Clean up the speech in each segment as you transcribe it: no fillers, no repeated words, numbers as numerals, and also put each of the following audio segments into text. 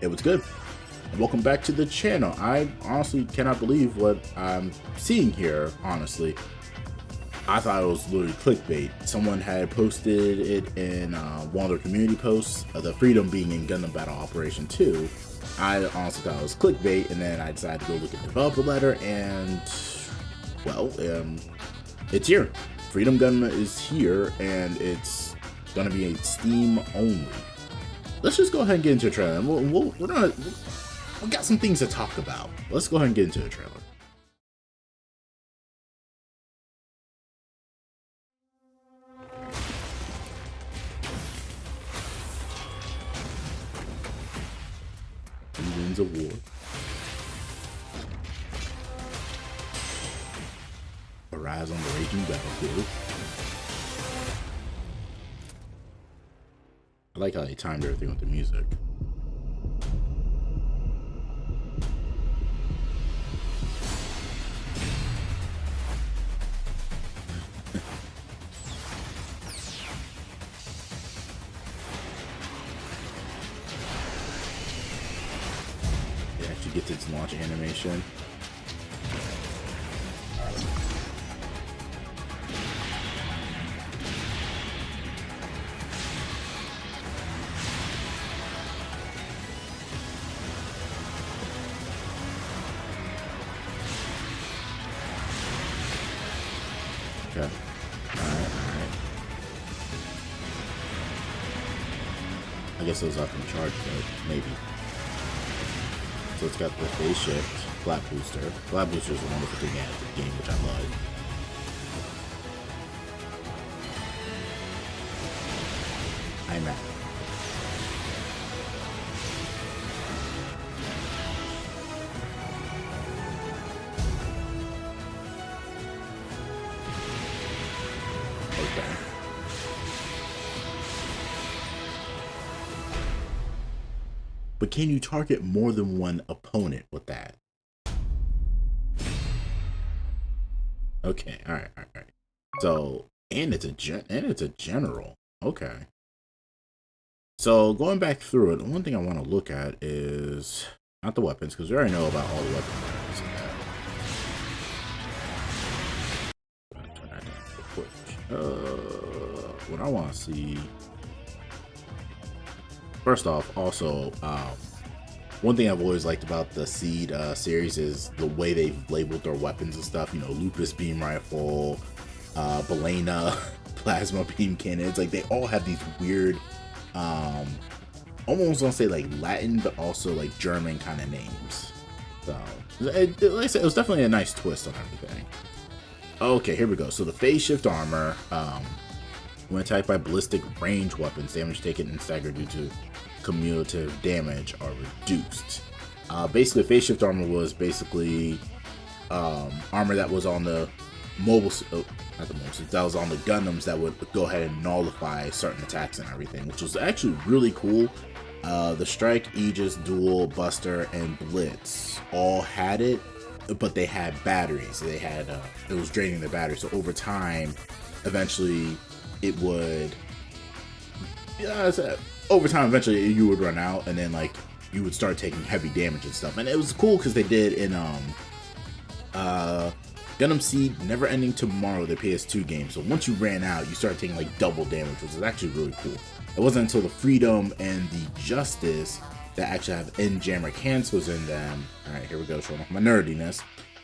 It was good. Welcome back to the channel. I honestly cannot believe what I'm seeing here, honestly. I thought it was literally clickbait. Someone had posted it in one of their community posts, the Freedom being in Gundam Battle Operation 2. I honestly thought it was clickbait, and then I decided to go look at the developer letter, and, well, it's here. Freedom Gundam is here, and it's going to be a Steam only. Let's just go ahead and get into the trailer. We got some things to talk about. Let's go ahead and get into the trailer. Winds of War. Arise on the raging battlefield. I like how they timed everything with the music. It actually gets its launch animation. Okay. Alright. I guess those up in charge mode, maybe. So it's got the phase shift, flat booster. Flat booster is a wonderful thing added to the game, which I love. I'm at. Okay. But can you target more than one opponent with that? Okay, all right. So, and it's a general. Okay. So going back through it, one thing I want to look at is not the weapons, because we already know about all the weapons. What I want to see. First off, also, one thing I've always liked about the Seed series is the way they've labeled their weapons and stuff. You know, Lupus Beam Rifle, Balena, Plasma Beam Cannon. It's like they all have these weird, almost want to say like Latin, but also like German kind of names. So, like I said, it was definitely a nice twist on everything. Okay, here we go. So the phase shift armor, when attacked by ballistic range weapons, damage taken and staggered due to cumulative damage are reduced. Basically, phase shift armor was basically armor that was on the mobile, not the mobile, that was on the Gundams that would go ahead and nullify certain attacks and everything, which was actually really cool. The Strike, Aegis, Duel, Buster, and Blitz all had it, but they had batteries. They had it was draining their battery. So over time, eventually, it would. Over time, eventually, you would run out, and then like you would start taking heavy damage and stuff. And it was cool because they did in Gundam Seed Never Ending Tomorrow, the PS2 game. So once you ran out, you started taking like double damage, which is actually really cool. It wasn't until the Freedom and the Justice that actually have in-jammer cancelers in them. All right, here we go, showing off my nerdiness.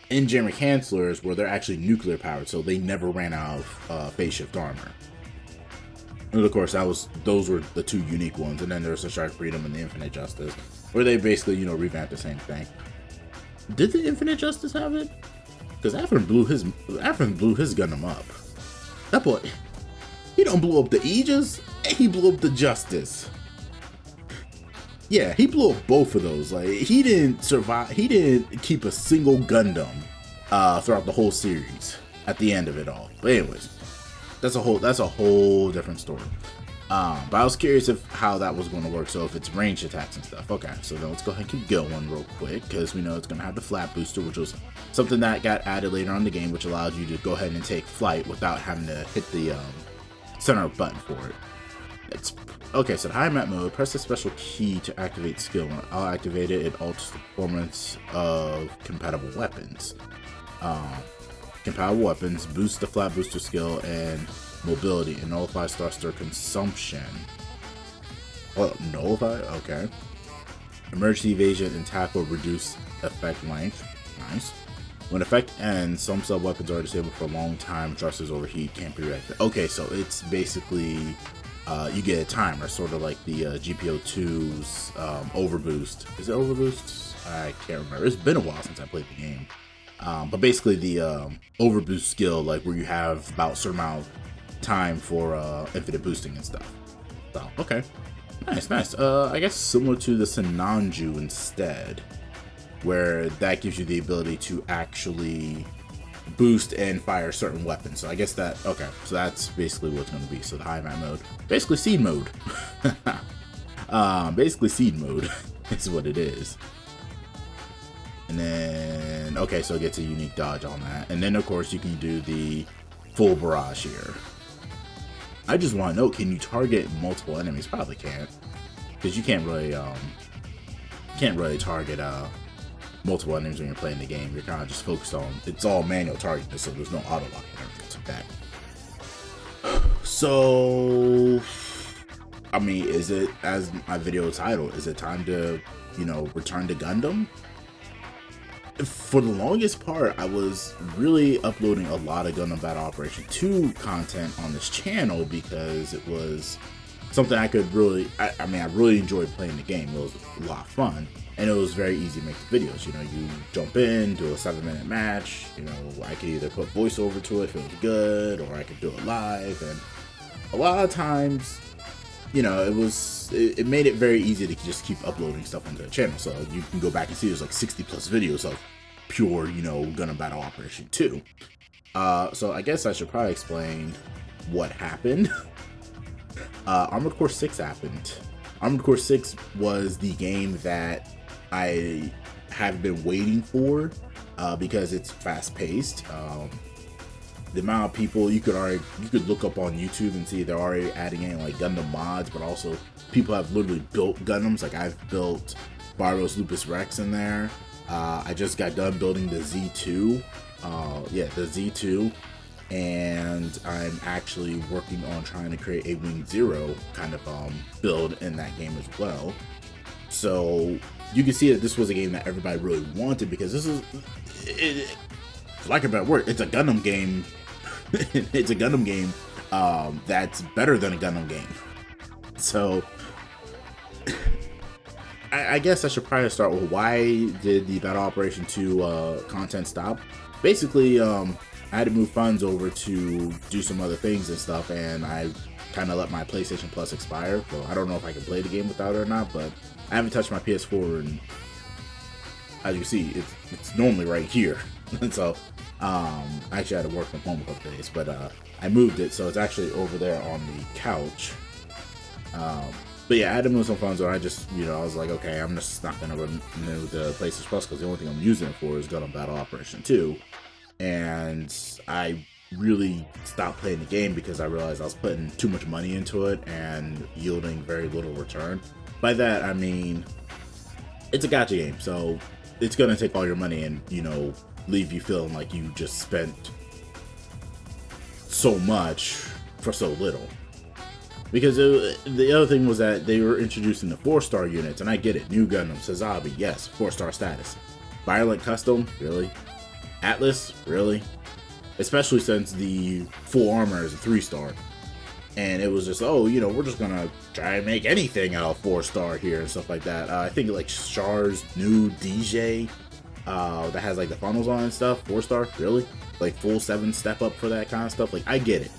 In-jammer cancelers where they're actually nuclear powered, so they never ran out of phase shift armor. And of course, those were the two unique ones. And then there's the Shark Freedom and the Infinite Justice, where they basically, you know, revamped the same thing. Did the Infinite Justice have it? Because Afrin blew his Gundam up. That boy, he don't blow up the Aegis, and he blew up the Justice. Yeah, he blew up both of those. Like, he didn't survive. He didn't keep a single Gundam throughout the whole series at the end of it all. But anyways, that's a whole different story. But I was curious how that was going to work. So if it's range attacks and stuff. Okay, so then let's go ahead and keep going real quick, because we know it's going to have the flat booster, which was something that got added later on in the game, which allowed you to go ahead and take flight without having to hit the center button for it. It's Okay, so the high map mode, press the special key to activate skill. When I'll activate it, it alters the performance of compatible weapons. Compatible weapons boost the flat booster skill and mobility, and nullify thruster consumption. Oh, nullify? Okay. Emergency evasion and tackle reduce effect length. Nice. When effect ends, some sub weapons are disabled for a long time. Thrusters overheat, can't be reactivated. Okay, so it's basically you get a timer, sort of like the GPO2's overboost. Is it overboost? I can't remember. It's been a while since I played the game. But basically the overboost skill, like where you have about a certain amount of time for infinite boosting and stuff. So, okay. Nice, nice. I guess similar to the Sinanju instead, where that gives you the ability to actually boost and fire certain weapons. So I guess that, okay, so that's basically what it's going to be. So the high map mode, basically seed mode. Basically seed mode is what it is. And then, okay, so it gets a unique dodge on that. And then, of course, you can do the full barrage here. I just want to know, can you target multiple enemies? Probably can't, because you can't really target multiple enemies when you're playing the game. You're kind of just focused on, it's all manual targeting, so there's no auto lock and everything like that. So, I mean, is it, as my video title, is it time to, you know, return to Gundam? For the longest part, I was really uploading a lot of Gundam Battle Operation 2 content on this channel because it was something I could really, I mean, I really enjoyed playing the game. It was a lot of fun, and it was very easy to make the videos. You know, you jump in, do a 7-minute match, you know, I could either put voiceover to it if it was good, or I could do it live, and a lot of times, you know, it made it very easy to just keep uploading stuff onto the channel. So you can go back and see there's like 60 plus videos of pure, you know, Gundam Battle Operation 2. So I guess I should probably explain what happened. Armored Core 6 happened. Armored Core 6 was the game that I have been waiting for because it's fast paced. The amount of people you could look up on YouTube and see they're already adding in like Gundam mods, but also people have literally built Gundams. Like I've built Barros Lupus Rex in there. I just got done building the Z2. Yeah, the Z2, and I'm actually working on trying to create a Wing Zero kind of build in that game as well. So you can see that this was a game that everybody really wanted, because this is, for lack of a better word, it's a Gundam game. It's a Gundam game that's better than a Gundam game. So I guess I should probably start with, why did the Battle Operation 2 content stop? Basically, I had to move funds over to do some other things and stuff, and I kind of let my PlayStation Plus expire. So I don't know if I can play the game without it or not, but I haven't touched my PS4, and as you see, it's normally right here. And so I actually had to work from home a couple days, but I moved it, so it's actually over there on the couch. But yeah, I had to move some funds, or I just, you know, I was like, okay, I'm just not going to renew the PlayStation Plus, because the only thing I'm using it for is Gundam Battle Operation 2. And I really stopped playing the game because I realized I was putting too much money into it and yielding very little return. By that, I mean, it's a gacha game, so it's going to take all your money and, you know, leave you feeling like you just spent so much for so little. Because the other thing was that they were introducing the 4-star units, and I get it. New Gundam, Sazabi, yes, 4-star status. Violent Custom, really? Atlas, really? Especially since the full armor is a 3-star. And it was just, oh, you know, we're just gonna try and make anything out of 4-star here and stuff like that. I think like Char's new DJ that has like the funnels on and stuff, 4-star, really? Like full 7 step up for that kind of stuff. Like, I get it.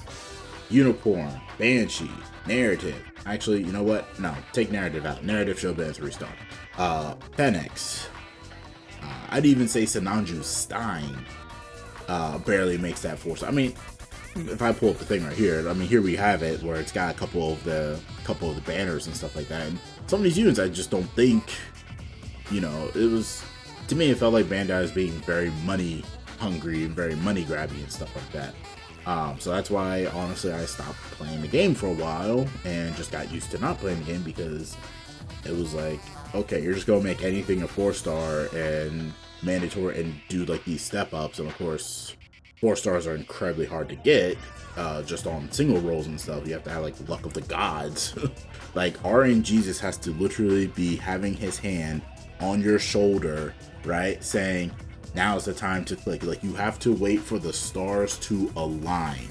Unicorn, Banshee, Narrative. Actually, you know what? No, take Narrative out. Narrative should have been a 3-star. Fenix. I'd even say Sinanju Stein barely makes that 4-star. I mean, if I pull up the thing right here, I mean, here we have it where it's got a couple of the banners and stuff like that. And some of these units, I just don't think, you know, it was, to me, it felt like Bandai is being very money hungry and very money grabby and stuff like that. So that's why, honestly, I stopped playing the game for a while and just got used to not playing the game, because it was like, okay, you're just gonna make anything a 4-star and mandatory and do like these step ups, and of course 4-stars are incredibly hard to get, just on single rolls and stuff. You have to have like the luck of the gods. Like RN Jesus has to literally be having his hand on your shoulder, right, saying, now's the time to click. Like, you have to wait for the stars to align,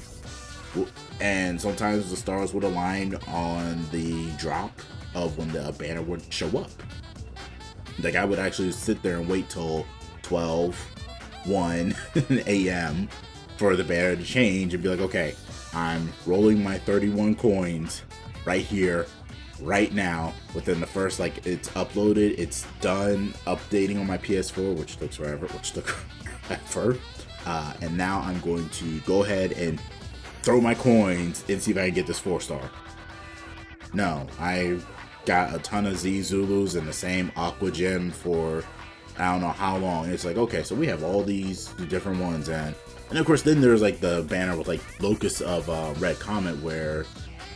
and sometimes the stars would align on the drop of when the banner would show up. Like, I would actually sit there and wait till 1 a.m. for the banner to change and be like, okay, I'm rolling my 31 coins right here, right now. Within the first, like, it's uploaded, it's done updating on my PS4, which took forever, and now I'm going to go ahead and throw my coins and see if I can get this 4-star. No, I got a ton of Z Zulus and the same Aqua Gem for I don't know how long. It's like, okay, so we have all these different ones, and of course then there's like the banner with like Locus of Red Comet, where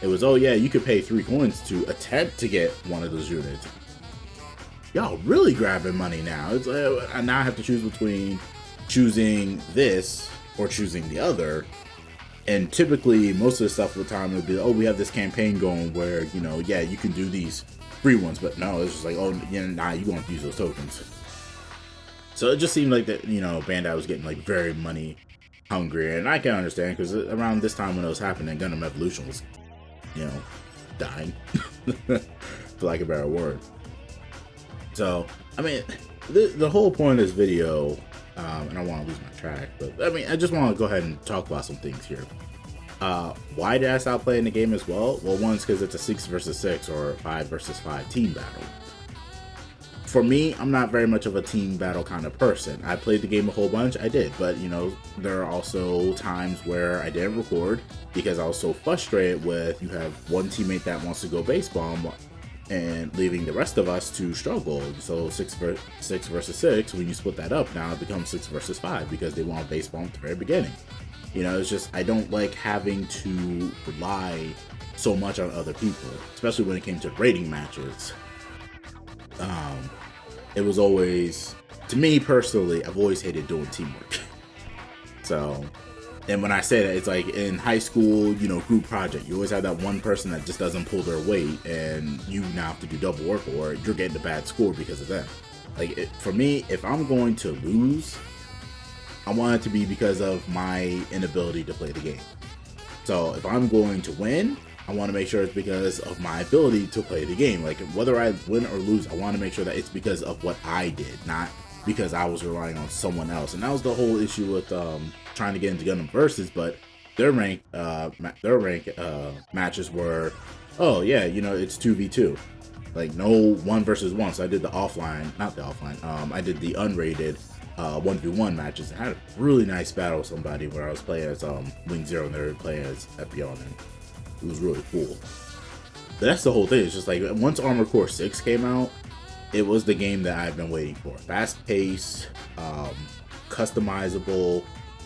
it was, oh yeah, you could pay 3 coins to attempt to get one of those units. Y'all really grabbing money now. It's like, I now have to choose between choosing this or choosing the other. And typically, most of the stuff of the time would be, oh, we have this campaign going where, you know, yeah, you can do these free ones, but no, it's just like, oh, yeah, nah, you won't use those tokens. So it just seemed like that, you know, Bandai was getting like very money hungry, and I can understand, because around this time when it was happening, Gundam Evolution was, you know, dying, for lack of a better word. So, I mean, the whole point of this video, and I don't want to lose my track, but I mean, I just want to go ahead and talk about some things here. Why did I stop playing the game as well? Well, one's because it's a 6 versus 6 or 5 versus 5 team battle. For me, I'm not very much of a team battle kind of person. I played the game a whole bunch, I did, but you know, there are also times where I didn't record because I was so frustrated with, you have one teammate that wants to go base bomb and leaving the rest of us to struggle. So 6 versus 6, when you split that up, now it becomes 6 versus 5 because they want base bomb at the very beginning. You know, it's just, I don't like having to rely so much on other people, especially when it came to rating matches. It was always, to me personally, I've always hated doing teamwork. So, and when I say that, it's like in high school, you know, group project, you always have that one person that just doesn't pull their weight, and you now have to do double work, or you're getting a bad score because of them. Like, for me, if I'm going to lose, I want it to be because of my inability to play the game. So if I'm going to win, I want to make sure it's because of my ability to play the game. Like, whether I win or lose, I want to make sure that it's because of what I did, not because I was relying on someone else. And that was the whole issue with trying to get into Gundam Versus, but their rank matches were, oh yeah, you know, it's 2v2, like no 1 versus 1. So I did the offline, not the offline, I did the unrated 1v1 matches. I had a really nice battle with somebody where I was playing as Wing Zero and they were playing as Epion, and it was really cool. But that's the whole thing. It's just like, once Armored Core 6 came out, it was the game that I've been waiting for. Fast paced, customizable,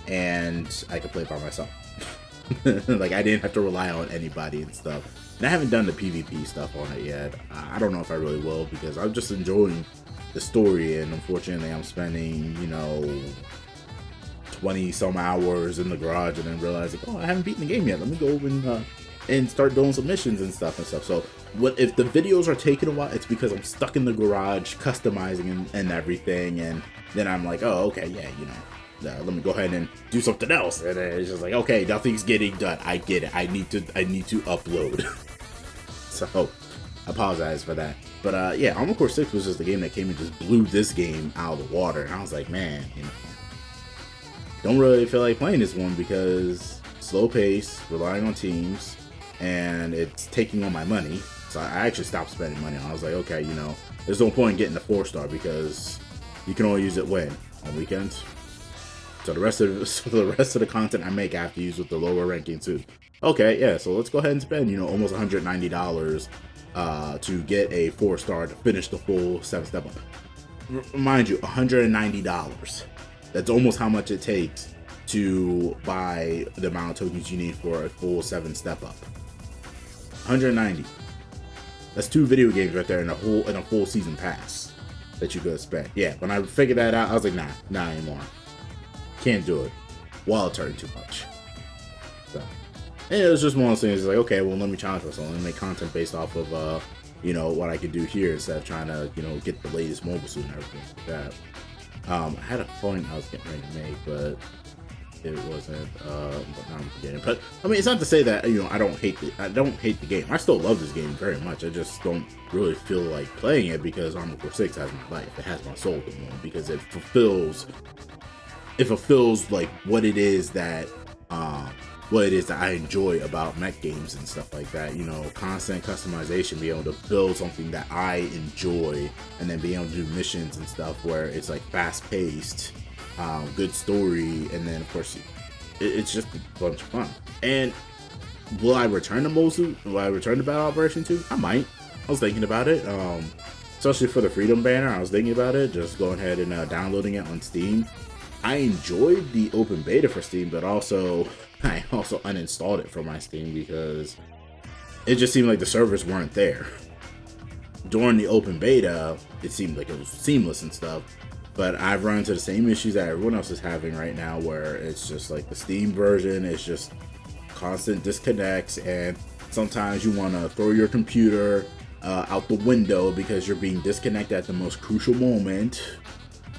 and I could play by myself. Like, I didn't have to rely on anybody and stuff. And I haven't done the PvP stuff on it yet. I don't know if I really will, because I'm just enjoying the story, and unfortunately I'm spending, you know, 20 some hours in the garage and then realizing, oh, I haven't beaten the game yet. Let me go and start doing some missions and stuff. So what if the videos are taking a while? It's because I'm stuck in the garage customizing and everything, and then I'm like, oh, okay, yeah, you know, let me go ahead and do something else. And then it's just like, okay, nothing's getting done. I get it. I need to upload. So I apologize for that. But yeah, Armored Core 6 was just the game that came and just blew this game out of the water. And I was like, man, you know, don't really feel like playing this one because slow pace, relying on teams, and it's taking all my money. So I actually stopped spending money on it. I was like, okay, you know, there's no point in getting a 4-star because you can only use it when? On weekends? So the rest of the content I make, I have to use with the lower ranking too. Okay, yeah, so let's go ahead and spend, you know, almost $190 to get a 4-star to finish the full 7-step up. Mind you, $190. That's almost how much it takes to buy the amount of tokens you need for a full 7 step up. 190. That's 2 video games right there in a full season pass that you could spend. Yeah, when I figured that out, I was like, nah anymore. Can't do it. Wallet hurting too much. So, and it was just one of those things. Like, okay, well, let me challenge myself. Let me make content based off of what I could do here instead of trying to get the latest mobile suit and everything like that. I had a point I was getting ready to make, but it wasn't. But now I'm forgetting. But I mean, it's not to say that I don't hate the game. I still love this game very much. I just don't really feel like playing it because Armored Core 6 has my life. It has my soul at the moment because it fulfills like what it is that I enjoy about mech games and stuff like that. Constant customization, being able to build something that I enjoy, and then being able to do missions and stuff where it's like fast paced, good story, and then of course it's just a bunch of fun. And will I return to Mosul? Will I return to Battle Operation 2? I might. I was thinking about it, especially for the Freedom banner. I was thinking about it, just going ahead and downloading it on Steam. I enjoyed the open beta for Steam, but I also uninstalled it from my Steam because it just seemed like the servers weren't there. During the open beta, it seemed like it was seamless and stuff, but I've run into the same issues that everyone else is having right now, where it's just like the Steam version is just constant disconnects, and sometimes you want to throw your computer out the window because you're being disconnected at the most crucial moment,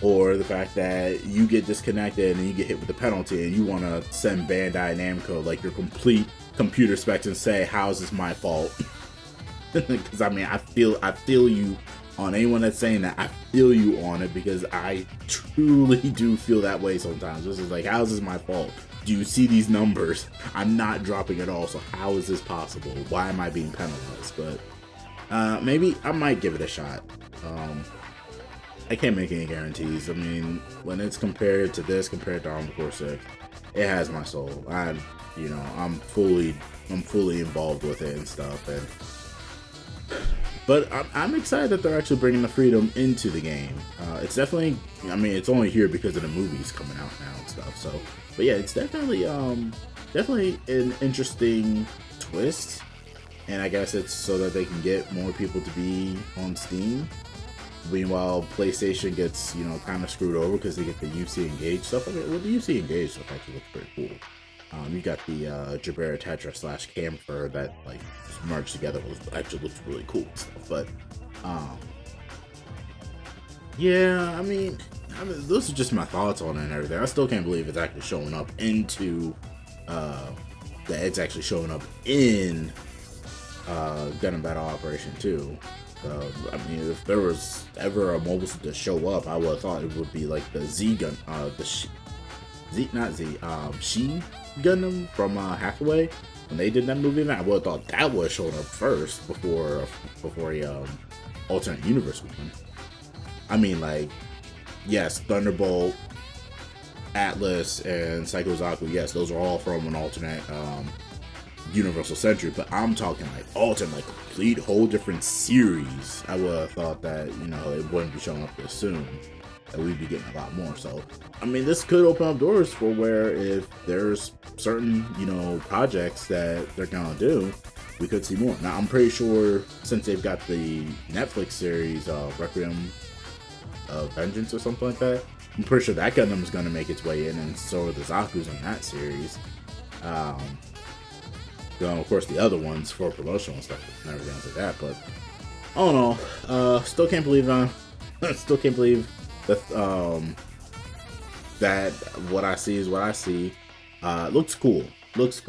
or the fact that you get disconnected and you get hit with a penalty and you want to send Bandai Namco like your complete computer specs and say, how is this my fault? Because I mean, I feel you on anyone that's saying that. I feel you on it because I truly do feel that way sometimes. This is like, how is this my fault? Do you see these numbers? I'm not dropping at all, so how is this possible? Why am I being penalized? But maybe I might give it a shot. I can't make any guarantees. I mean, when it's compared to Armored Core 6, it has my soul. I'm fully involved with it and stuff. But I'm excited that they're actually bringing the Freedom into the game. It's definitely, I mean, it's only here because of the movies coming out now and stuff. So, but yeah, it's definitely an interesting twist. And I guess it's so that they can get more people to be on Steam. Meanwhile, PlayStation gets, kind of screwed over because they get the UC Engage stuff. Well, the UC Engage stuff actually looks pretty cool. You got the Jabera Tetra / Camphor that like merged together. Actually looks really cool and stuff. But yeah, I mean, those are just my thoughts on it and everything. I still can't believe it's actually showing up into that it's actually showing up in Gundam Battle Operation 2. I mean, if there was ever a mobile suit to show up, I would have thought it would be like the She Gundam from Hathaway. When they did that movie, I would have thought that would have shown up first before a alternate universe one. I mean, like, yes, Thunderbolt, Atlas, and Psycho Zaku, yes, those are all from an alternate Universal Century, but I'm talking like alternate, like complete whole different series. I would have thought that it wouldn't be showing up this soon, that we'd be getting a lot more. So I mean, this could open up doors for where if there's certain projects that they're gonna do, we could see more. Now I'm pretty sure since they've got the Netflix series Requiem of Vengeance or something like that, I'm pretty sure that Gundam is gonna make its way in, and so are the Zaku's in that series. Of course, the other ones for promotional and stuff and everything else like that. But I don't know. Still can't believe that that what I see is what I see. Looks cool. There's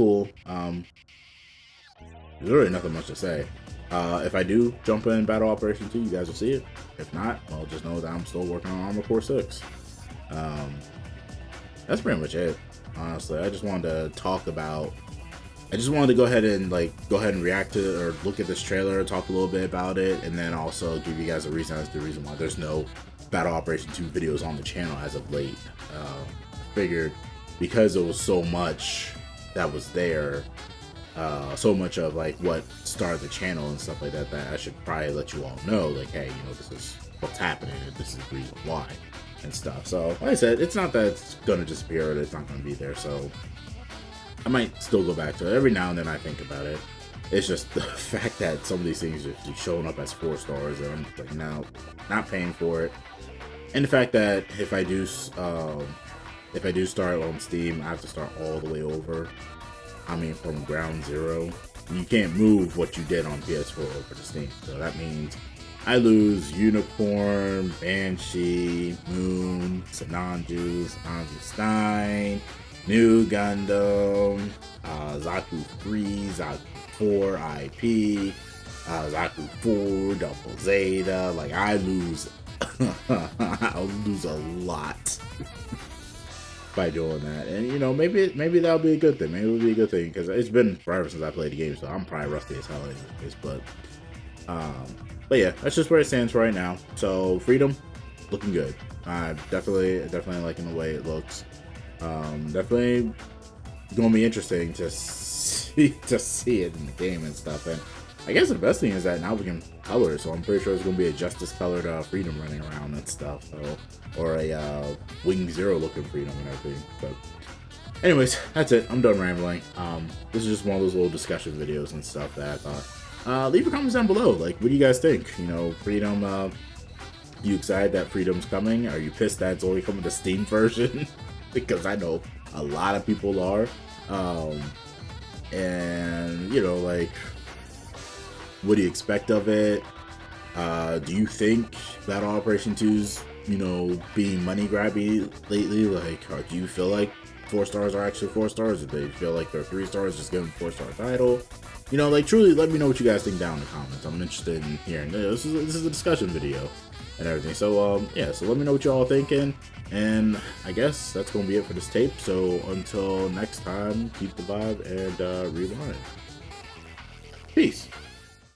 really nothing much to say. If I do jump in Battle Operation 2, you guys will see it. If not, well, just know that I'm still working on Armored Core 6. That's pretty much it. Honestly, I just wanted to go ahead and react to it, or look at this trailer, talk a little bit about it, and then also give you guys a reason why there's no Battle Operation 2 videos on the channel as of late. I figured because there was so much that was there, so much of like what started the channel and stuff like that, that I should probably let you all know, like, hey, this is what's happening, and this is the reason why. and stuff. So like I said, it's not that it's gonna disappear or it's not gonna be there. So I might still go back to it every now and then. I think about it. It's just the fact that some of these things are just showing up as 4 stars, and I'm like, no, not paying for it. And the fact that if I do start on Steam, I have to start all the way over. I mean, from ground zero. You can't move what you did on PS4 over to Steam. So that means I lose Unicorn, Banshee, Moon, Sananju, Sanju Stein, New Gundam, Zaku 3, Zaku 4, IP, Zaku 4, Double Zeta. Like, I lose, I'll lose a lot by doing that. And you know, maybe that'll be a good thing. Maybe it'll be a good thing because it's been forever since I played the game, so I'm probably rusty as hell anyways. But yeah, that's just where it stands right now. So Freedom, looking good. Definitely liking the way it looks. Definitely gonna be interesting to see it in the game and stuff. And I guess the best thing is that now we can color it, so I'm pretty sure it's gonna be a Justice colored Freedom running around and stuff, so, or a Wing Zero looking Freedom and everything. But anyways, that's it. I'm done rambling. This is just one of those little discussion videos and stuff that I thought. Leave your comments down below. Like, what do you guys think? You know, Freedom. You excited that Freedom's coming? Are you pissed that it's only coming to Steam version? Because I know a lot of people are. And you know, like, what do you expect of it? Do you think Battle Operation 2's, you know, being money grabby lately? Like, or do you feel like 4 stars are actually 4 stars? Do they feel like they're 3 stars, just give them 4-star title? You know, like, truly, let me know what you guys think down in the comments. I'm interested in hearing. This is a discussion video and everything. So, yeah, so let me know what y'all thinking. And I guess that's going to be it for this tape. So, until next time, keep the vibe and rewind. Peace.